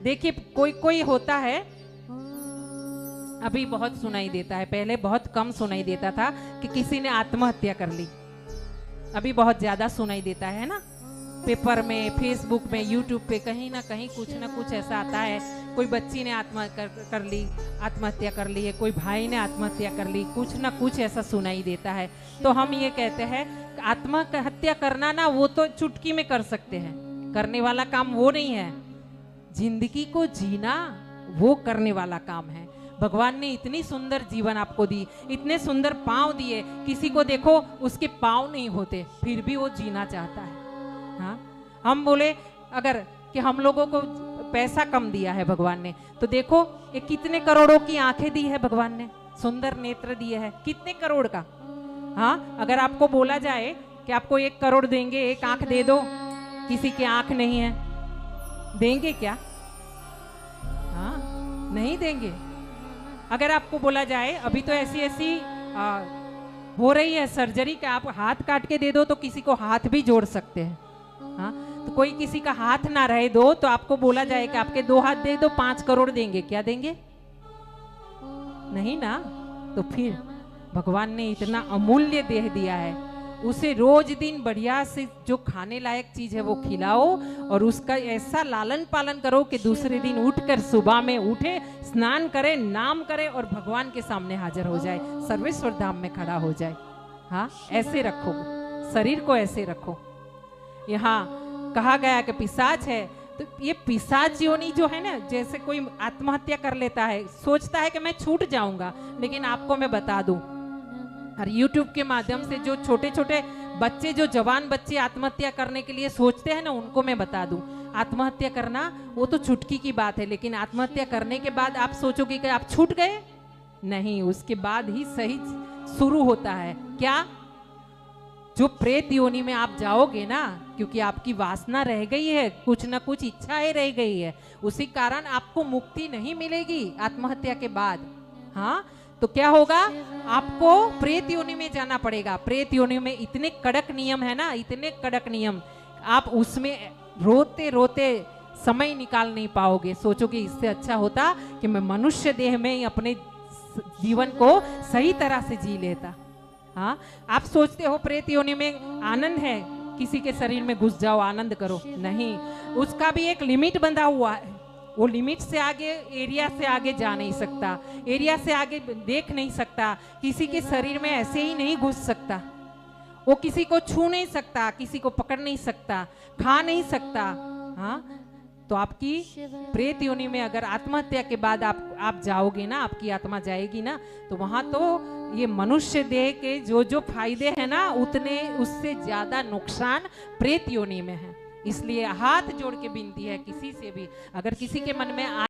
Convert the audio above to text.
देखिए कोई कोई होता है, अभी बहुत सुनाई देता है, पहले बहुत कम सुनाई देता था कि किसी ने आत्महत्या कर ली। अभी बहुत ज्यादा सुनाई देता है ना, पेपर में, फेसबुक में, यूट्यूब पे कहीं ना कहीं कुछ ना कुछ ऐसा आता है। कोई बच्ची ने आत्महत्या कर ली है, कोई भाई ने आत्महत्या कर ली, कुछ ना कुछ ऐसा सुनाई देता है। तो हम ये कहते हैं आत्महत्या करना ना वो तो चुटकी में कर सकते हैं, करने वाला काम वो नहीं है। जिंदगी को जीना वो करने वाला काम है। भगवान ने इतनी सुंदर जीवन आपको दी, इतने सुंदर पांव दिए, किसी को देखो उसके पांव नहीं होते फिर भी वो जीना चाहता है। हाँ, हम बोले अगर कि हम लोगों को पैसा कम दिया है भगवान ने, तो देखो ये कितने करोड़ों की आंखें दी है भगवान ने, सुंदर नेत्र दिए हैं, कितने करोड़ का। हाँ, अगर आपको बोला जाए कि आपको 1 करोड़ देंगे, एक आंख दे दो, किसी की आंख नहीं है, देंगे क्या? हाँ, नहीं देंगे। अगर आपको बोला जाए अभी तो ऐसी ऐसी हो रही है सर्जरी का, आप हाथ काट के दे दो तो किसी को हाथ भी जोड़ सकते हैं। हाँ, तो कोई किसी का हाथ ना रहे दो, तो आपको बोला जाए कि आपके 2 हाथ दे दो, 5 करोड़ देंगे, क्या देंगे? नहीं ना। तो फिर भगवान ने इतना अमूल्य देह दिया है, उसे रोज दिन बढ़िया से जो खाने लायक चीज है वो खिलाओ और उसका ऐसा लालन पालन करो कि दूसरे दिन उठकर सुबह में उठे, स्नान करे, नाम करे और भगवान के सामने हाजिर हो जाए, सर्वेश्वर धाम में खड़ा हो जाए। हाँ, ऐसे रखो शरीर को, ऐसे रखो। यहाँ कहा गया कि पिशाच है, तो ये पिशाच योनि जो है ना, जैसे कोई आत्महत्या कर लेता है, सोचता है कि मैं छूट जाऊंगा, लेकिन आपको मैं बता दूं, और YouTube के माध्यम से जो छोटे छोटे बच्चे, जो जवान बच्चे आत्महत्या करने के लिए सोचते हैं ना, उनको मैं बता दूं, आत्महत्या करना वो तो चुटकी की बात है, लेकिन आत्महत्या करने के बाद आप सोचोगे कि आप छूट गए, नहीं, उसके बाद ही सही शुरू होता है। क्या? जो प्रेत योनि में आप जाओगे ना, क्योंकि आपकी वासना रह गई है, कुछ ना कुछ इच्छाएं रह गई है, उसी कारण आपको मुक्ति नहीं मिलेगी आत्महत्या के बाद। हाँ, तो क्या होगा, आपको प्रेत योनि में जाना पड़ेगा। प्रेत योनि में इतने कड़क नियम है ना, इतने कड़क नियम, आप उसमें रोते रोते समय निकाल नहीं पाओगे। सोचोगे इससे अच्छा होता कि मैं मनुष्य देह में ही अपने जीवन को सही तरह से जी लेता। हाँ, आप सोचते हो प्रेत योनि में आनंद है, किसी के शरीर में घुस जाओ, आनंद करो, नहीं, उसका भी एक लिमिट बंधा हुआ है। वो लिमिट से आगे, एरिया से आगे जा नहीं सकता, एरिया से आगे देख नहीं सकता, किसी के शरीर में ऐसे ही नहीं घुस सकता, वो किसी को छू नहीं सकता, किसी को पकड़ नहीं सकता, खा नहीं सकता। हाँ, तो आपकी प्रेत योनि में अगर आत्महत्या के बाद आप जाओगे ना, आपकी आत्मा जाएगी ना, तो वहां तो ये मनुष्य देह के जो जो फायदे हैं ना, उतने उससे ज्यादा नुकसान प्रेत योनि में है। इसलिए हाथ जोड़ के विनती है, किसी से भी अगर किसी के मन में